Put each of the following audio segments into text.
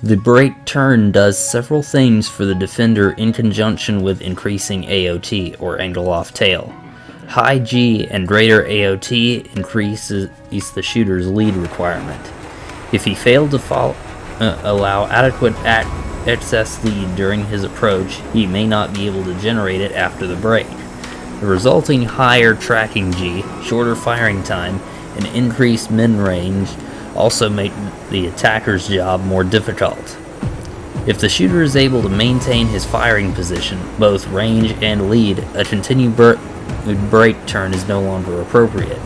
The break turn does several things for the defender in conjunction with increasing AOT, or angle off tail. High G and greater AOT increases the shooter's lead requirement. If he failed to allow adequate excess lead during his approach, he may not be able to generate it after the break. The resulting higher tracking G, shorter firing time, and increased min range also make the attacker's job more difficult. If the shooter is able to maintain his firing position, both range and lead, a continued break turn is no longer appropriate.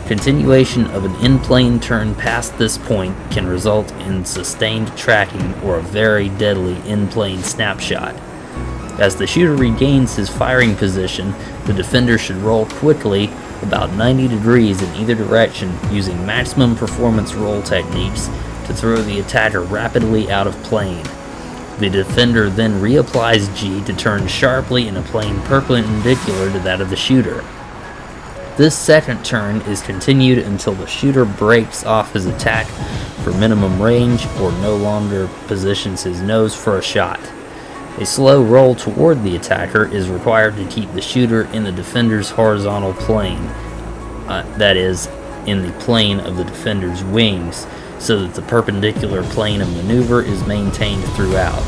Continuation of an in-plane turn past this point can result in sustained tracking or a very deadly in-plane snapshot. As the shooter regains his firing position, the defender should roll quickly about 90 degrees in either direction using maximum performance roll techniques to throw the attacker rapidly out of plane. The defender then reapplies G to turn sharply in a plane perpendicular to that of the shooter. This second turn is continued until the shooter breaks off his attack for minimum range or no longer positions his nose for a shot. A slow roll toward the attacker is required to keep the shooter in the defender's horizontal plane, that is, in the plane of the defender's wings, so that the perpendicular plane of maneuver is maintained throughout.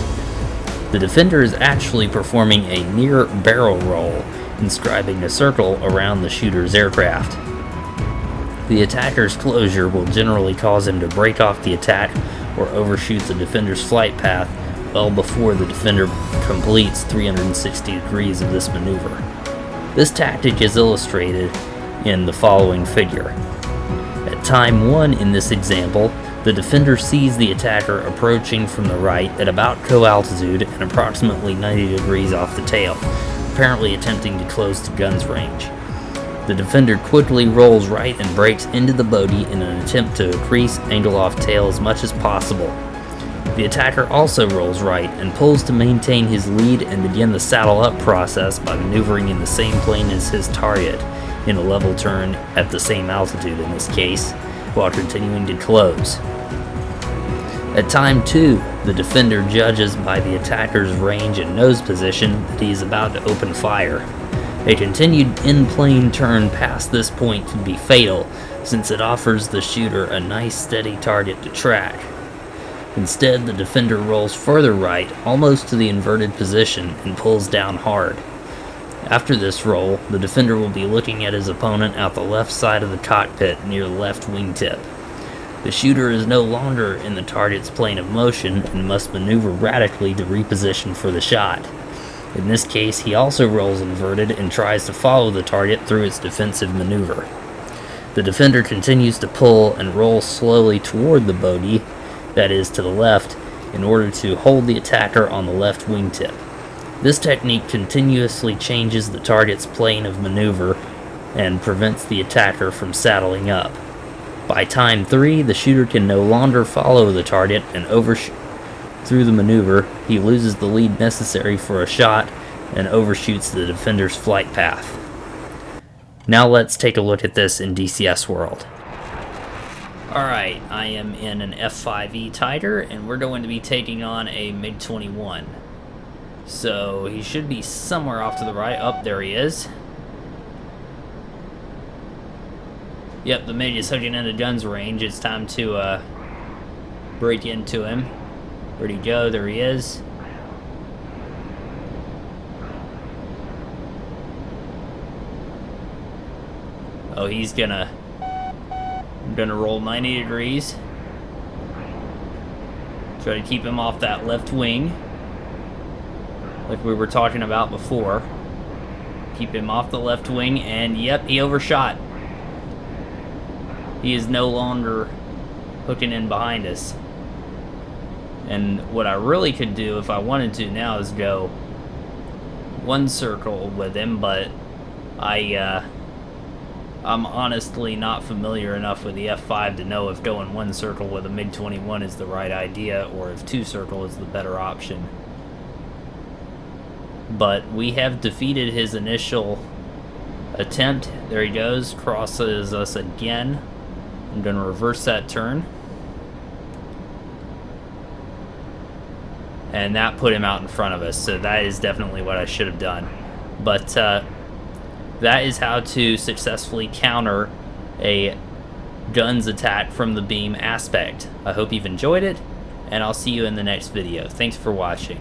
The defender is actually performing a near barrel roll, inscribing a circle around the shooter's aircraft. The attacker's closure will generally cause him to break off the attack or overshoot the defender's flight path well before the defender completes 360 degrees of this maneuver. This tactic is illustrated in the following figure. At time 1 in this example, the defender sees the attacker approaching from the right at about co-altitude and approximately 90 degrees off the tail, apparently attempting to close to guns range. The defender quickly rolls right and breaks into the bogey in an attempt to increase angle off tail as much as possible. The attacker also rolls right and pulls to maintain his lead and begin the saddle up process by maneuvering in the same plane as his target, in a level turn at the same altitude in this case, while continuing to close. At time 2, the defender judges by the attacker's range and nose position that he is about to open fire. A continued in-plane turn past this point could be fatal, since it offers the shooter a nice steady target to track. Instead, the defender rolls further right, almost to the inverted position, and pulls down hard. After this roll, the defender will be looking at his opponent out the left side of the cockpit near the left wingtip. The shooter is no longer in the target's plane of motion and must maneuver radically to reposition for the shot. In this case, he also rolls inverted and tries to follow the target through its defensive maneuver. The defender continues to pull and roll slowly toward the bogey, that is to the left, in order to hold the attacker on the left wingtip. This technique continuously changes the target's plane of maneuver and prevents the attacker from saddling up. By time 3, the shooter can no longer follow the target and through the maneuver, he loses the lead necessary for a shot and overshoots the defender's flight path. Now let's take a look at this in DCS world. Alright, I am in an F5E Tiger, and we're going to be taking on a MiG-21. So, he should be somewhere off to the right. Oh, there he is. Yep, the MiG is hooking into guns range. It's time to break into him. Where'd he go? There he is. Oh, he's gonna... I'm gonna roll 90 degrees. Try to keep him off that left wing, like we were talking about before. Keep him off the left wing, and yep, he overshot. He is no longer hooking in behind us. And what I really could do if I wanted to now is go one circle with him, but I'm honestly not familiar enough with the F5 to know if going one circle with a MiG-21 is the right idea or if two circle is the better option. But we have defeated his initial attempt. There he goes, crosses us again. I'm going to reverse that turn. and that put him out in front of us. So that is definitely what I should have done. But that is how to successfully counter a guns attack from the beam aspect. I hope you've enjoyed it, and I'll see you in the next video. Thanks for watching.